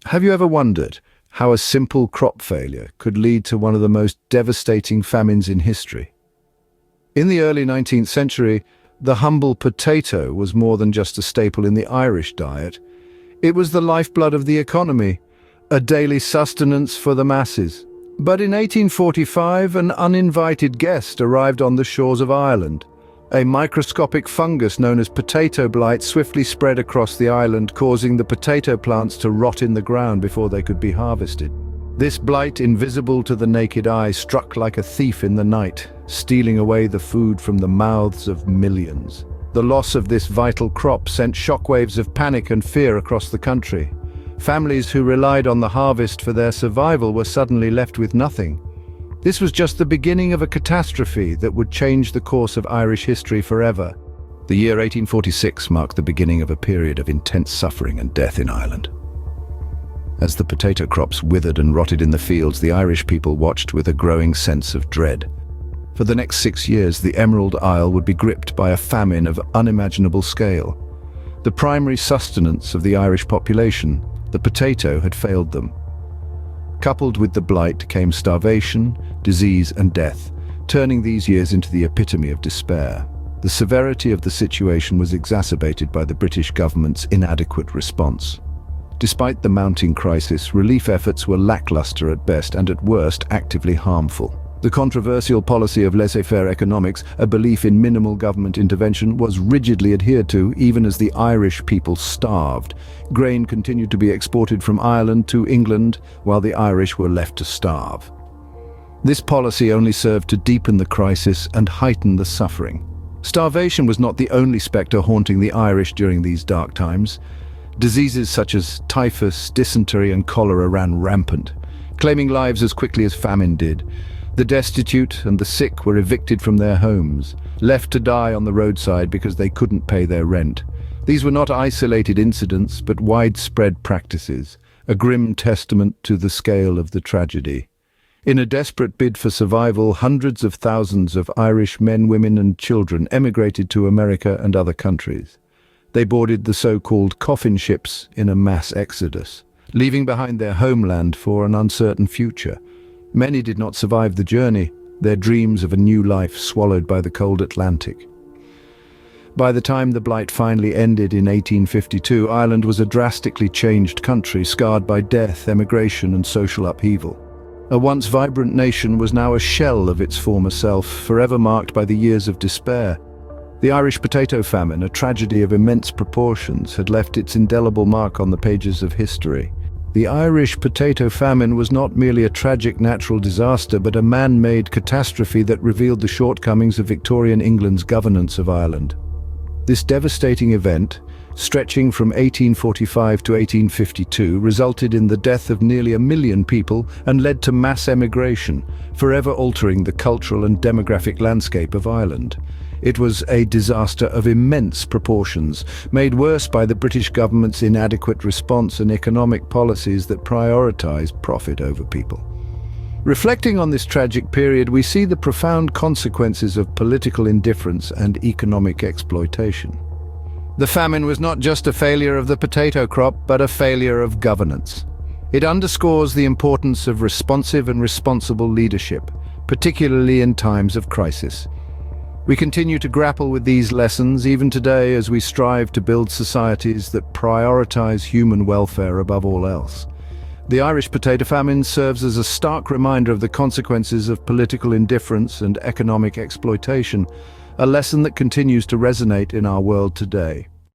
Have you ever wondered how a simple crop failure could lead to one of the most devastating famines in history? In the early 19th century, the humble potato was more than just a staple in the Irish diet. It was the lifeblood of the economy, a daily sustenance for the masses. But in 1845, an uninvited guest arrived on the shores of Ireland. A microscopic fungus known as potato blight swiftly spread across the island, causing the potato plants to rot in the ground before they could be harvested. This blight, invisible to the naked eye, struck like a thief in the night, stealing away the food from the mouths of millions. The loss of this vital crop sent shockwaves of panic and fear across the country. Families who relied on the harvest for their survival were suddenly left with nothing. This was just the beginning of a catastrophe that would change the course of Irish history forever. The year 1846 marked the beginning of a period of intense suffering and death in Ireland. As the potato crops withered and rotted in the fields, the Irish people watched with a growing sense of dread. For the next 6 years, the Emerald Isle would be gripped by a famine of unimaginable scale. The primary sustenance of the Irish population, the potato, had failed them. Coupled with the blight came starvation, disease and death, turning these years into the epitome of despair. The severity of the situation was exacerbated by the British government's inadequate response. Despite the mounting crisis, relief efforts were lackluster at best and at worst actively harmful. The controversial policy of laissez-faire economics, a belief in minimal government intervention, was rigidly adhered to even as the Irish people starved. Grain continued to be exported from Ireland to England, while the Irish were left to starve. This policy only served to deepen the crisis and heighten the suffering. Starvation was not the only spectre haunting the Irish during these dark times. Diseases such as typhus, dysentery and cholera ran rampant, claiming lives as quickly as famine did. The destitute and the sick were evicted from their homes, left to die on the roadside because they couldn't pay their rent. These were not isolated incidents, but widespread practices, a grim testament to the scale of the tragedy. In a desperate bid for survival, hundreds of thousands of Irish men, women and children emigrated to America and other countries. They boarded the so-called coffin ships in a mass exodus, leaving behind their homeland for an uncertain future. Many did not survive the journey, their dreams of a new life swallowed by the cold Atlantic. By the time the blight finally ended in 1852, Ireland was a drastically changed country, scarred by death, emigration and social upheaval. A once vibrant nation was now a shell of its former self, forever marked by the years of despair. The Irish Potato Famine, a tragedy of immense proportions, had left its indelible mark on the pages of history. The Irish Potato Famine was not merely a tragic natural disaster, but a man-made catastrophe that revealed the shortcomings of Victorian England's governance of Ireland. This devastating event, stretching from 1845 to 1852, resulted in the death of nearly 1 million people and led to mass emigration, forever altering the cultural and demographic landscape of Ireland. It was a disaster of immense proportions, made worse by the British government's inadequate response and economic policies that prioritized profit over people. Reflecting on this tragic period, we see the profound consequences of political indifference and economic exploitation. The famine was not just a failure of the potato crop, but a failure of governance. It underscores the importance of responsive and responsible leadership, particularly in times of crisis. We continue to grapple with these lessons even today as we strive to build societies that prioritize human welfare above all else. The Irish Potato Famine serves as a stark reminder of the consequences of political indifference and economic exploitation, a lesson that continues to resonate in our world today.